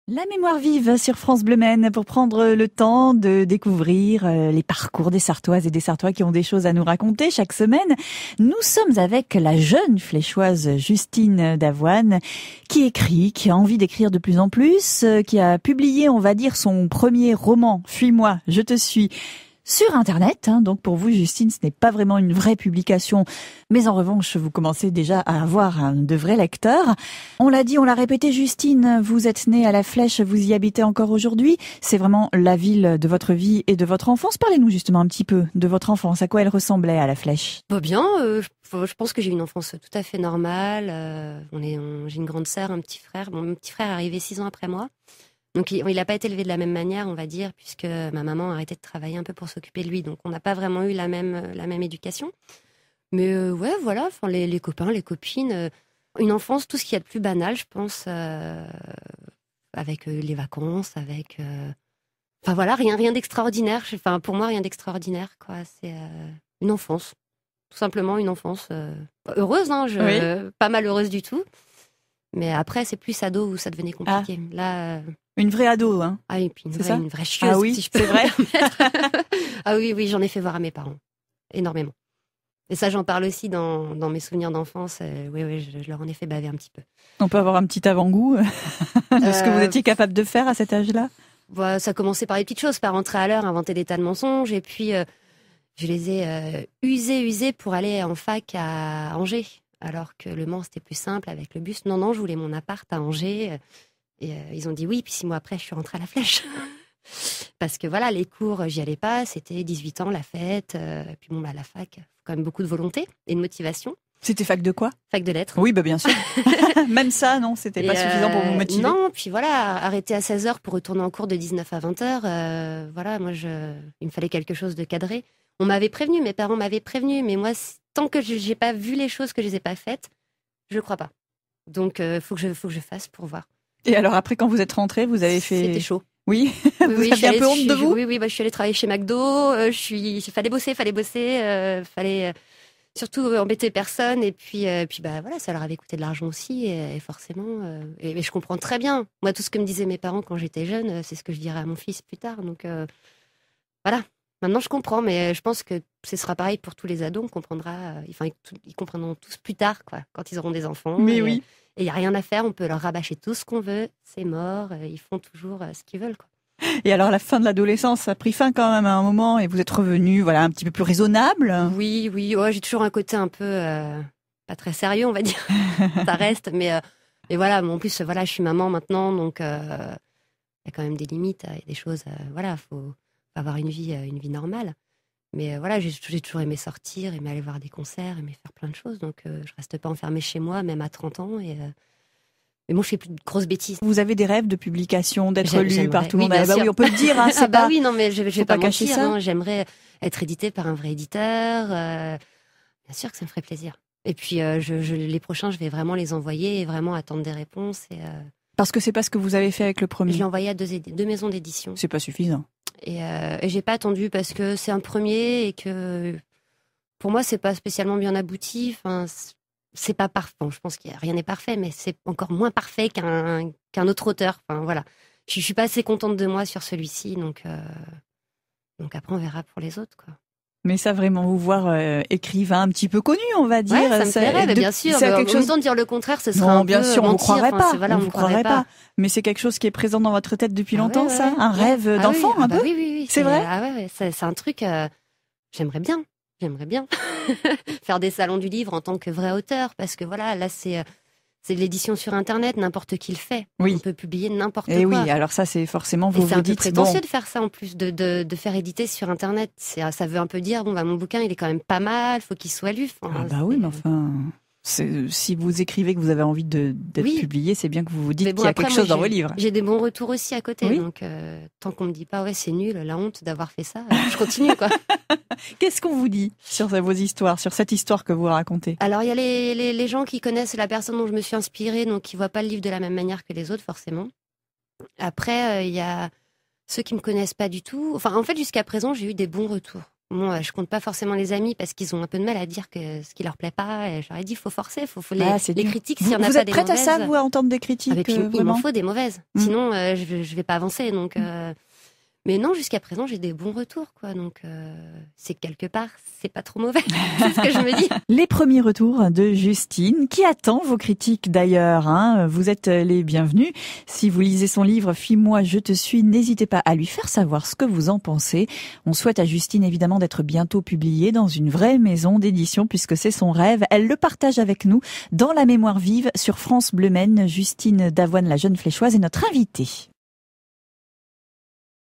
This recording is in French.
La mémoire vive sur France Bleu Maine pour prendre le temps de découvrir les parcours des Sartoises et des Sartois qui ont des choses à nous raconter chaque semaine. Nous sommes avec la jeune fléchoise Justine Davoine qui écrit, qui a envie d'écrire de plus en plus, qui a publié, on va dire, son premier roman, Fuis-moi, je te suis, sur Internet. Donc pour vous, Justine, ce n'est pas vraiment une vraie publication, mais en revanche, vous commencez déjà à avoir de vrais lecteurs. On l'a dit, on l'a répété, Justine, vous êtes née à La Flèche, vous y habitez encore aujourd'hui. C'est vraiment la ville de votre vie et de votre enfance. Parlez-nous justement un petit peu de votre enfance. À quoi elle ressemblait à La Flèche? Bien, je pense que j'ai eu une enfance tout à fait normale. J'ai une grande sœur, un petit frère. Bon, mon petit frère est arrivé 6 ans après moi. Donc il n'a pas été élevé de la même manière, on va dire, puisque ma maman a arrêté de travailler un peu pour s'occuper de lui. Donc on n'a pas vraiment eu la même éducation. Mais ouais, voilà, enfin, les copains, les copines. Une enfance, tout ce qu'il y a de plus banal, je pense, avec les vacances, avec... Enfin voilà, rien d'extraordinaire. Enfin, pour moi, rien d'extraordinaire, quoi. C'est une enfance. Tout simplement une enfance heureuse, hein, Oui. pas malheureuse du tout. Mais après, c'est plus ado où ça devenait compliqué. Là, Une vraie ado, hein? ah, et puis C'est ça? une vraie chieuse, Ah oui, si je peux c'est me vrai. permettre. Ah oui, j'en ai fait voir à mes parents. Énormément. Et ça, j'en parle aussi dans mes souvenirs d'enfance. Oui, je leur en ai fait baver un petit peu. On peut avoir un petit avant-goût de ce que vous étiez capable de faire à cet âge-là? Voilà, ça commençait par les petites choses, par rentrer à l'heure, inventer des tas de mensonges. Et puis, je les ai usés pour aller en fac à Angers. Alors que Le Mans, c'était plus simple avec le bus. Non, je voulais mon appart à Angers. Et ils ont dit oui. Puis 6 mois après, je suis rentrée à La Flèche. Parce que voilà, les cours, j'y allais pas. C'était 18 ans, la fête. Puis bon, la fac, faut quand même beaucoup de volonté et de motivation. C'était fac de quoi? Fac de lettres. Oui, bien sûr. Même ça, non, c'était pas suffisant pour vous motiver. Non, puis voilà, arrêter à 16h pour retourner en cours de 19 à 20h. Voilà, il me fallait quelque chose de cadré. On m'avait prévenu, mes parents m'avaient prévenu, mais moi, tant que je n'ai pas vu les choses, que je les ai pas faites, je ne crois pas. Donc, faut que je fasse pour voir. Et alors après, quand vous êtes rentrée, vous avez fait... C'était chaud. Oui, vous aviez un peu honte de vous? Oui, je suis allée travailler chez McDo. Fallait bosser. Fallait surtout embêter personne. Et puis bah voilà, ça leur avait coûté de l'argent aussi. Et forcément, et je comprends très bien. Moi, tout ce que me disaient mes parents quand j'étais jeune, c'est ce que je dirais à mon fils plus tard. Donc voilà. Maintenant, je comprends, mais je pense que ce sera pareil pour tous les ados. On comprendra. Enfin, ils comprendront tous plus tard, quoi, quand ils auront des enfants. Mais oui. Et il n'y a rien à faire, on peut leur rabâcher tout ce qu'on veut, c'est mort, ils font toujours ce qu'ils veulent, quoi. Et alors la fin de l'adolescence, ça a pris fin quand même à un moment et vous êtes revenu, voilà, un petit peu plus raisonnable? Oui, ouais, j'ai toujours un côté un peu pas très sérieux, on va dire. Ça reste, mais voilà, en plus, voilà, je suis maman maintenant, donc il y a quand même des limites, il y a des choses, voilà, faut avoir une vie normale. Mais voilà, j'ai toujours aimé sortir, aimé aller voir des concerts, aimé faire plein de choses, donc je reste pas enfermée chez moi, même à 30 ans, mais moi, je fais plus de grosses bêtises. Vous avez des rêves de publication, d'être lu par tout le monde? Oui, oui, on peut le dire, hein, c'est pas... oui, non, mais je vais pas cacher mentir, ça. hein, j'aimerais être éditée par un vrai éditeur. Bien sûr que ça me ferait plaisir. Et puis, les prochains, je vais vraiment les envoyer et vraiment attendre des réponses. Parce que c'est pas ce que vous avez fait avec le premier. Je l'ai envoyé à deux maisons d'édition. C'est pas suffisant. Et j'ai pas attendu parce que c'est un premier et que pour moi, c'est pas spécialement bien abouti. Enfin, c'est pas parfait. Bon, je pense qu'il y a rien n'est parfait, mais c'est encore moins parfait qu'un autre auteur. Enfin, voilà. Je suis pas assez contente de moi sur celui-ci, donc après on verra pour les autres, quoi. Mais ça, vraiment, vous voir écrivain un petit peu connu, on va dire. Ouais, ça me plairait, bien sûr. C'est quelque chose de dire le contraire, ce serait non, un bien peu sûr, on ne mentir. croirait pas. Voilà, on ne croirait pas. Mais c'est quelque chose qui est présent dans votre tête depuis longtemps, ouais, ça? Un rêve d'enfant, un peu? Oui. C'est vrai? Ah ouais, c'est un truc... J'aimerais bien faire des salons du livre en tant que vrai auteur, parce que voilà, là, c'est de l'édition sur Internet, n'importe qui le fait. Oui. On peut publier n'importe quoi. Et oui, alors ça, c'est forcément, vous c'est un peu dites, prétentieux de faire ça, en plus, de faire éditer sur Internet. Ça veut un peu dire, mon bouquin, il est quand même pas mal, faut qu'il soit lu. Enfin, oui, mais enfin... Si vous écrivez que vous avez envie d'être publié, c'est bien que vous vous dites qu'il y a quelque chose dans vos livres. J'ai des bons retours aussi à côté, donc tant qu'on me dit pas ouais c'est nul, la honte d'avoir fait ça, je continue, quoi. Qu'est-ce qu'on vous dit sur vos histoires, sur cette histoire que vous racontez? Alors il y a les gens qui connaissent la personne dont je me suis inspirée, donc qui voient pas le livre de la même manière que les autres forcément. Après il y a ceux qui me connaissent pas du tout. Enfin en fait jusqu'à présent j'ai eu des bons retours. Bon, je compte pas forcément les amis parce qu'ils ont un peu de mal à dire que ce qui leur plaît pas. Et je leur ai dit, faut forcer, faut les dur. critiques. S'il y en a vous pas êtes des prête mauvaises, à ça, vous, à entendre des critiques puis, il m'en vraiment faut des mauvaises. Sinon, je vais pas avancer. Donc, mais non, jusqu'à présent, j'ai des bons retours, quoi. Donc, c'est quelque part, c'est pas trop mauvais. C'est ce que je me dis. Les premiers retours de Justine, qui attend vos critiques d'ailleurs. Vous êtes les bienvenus. Si vous lisez son livre « Fuis-moi, je te suis », n'hésitez pas à lui faire savoir ce que vous en pensez. On souhaite à Justine évidemment d'être bientôt publiée dans une vraie maison d'édition puisque c'est son rêve. Elle le partage avec nous dans La Mémoire vive sur France Bleu Maine. Justine Davoine, la jeune fléchoise, est notre invitée.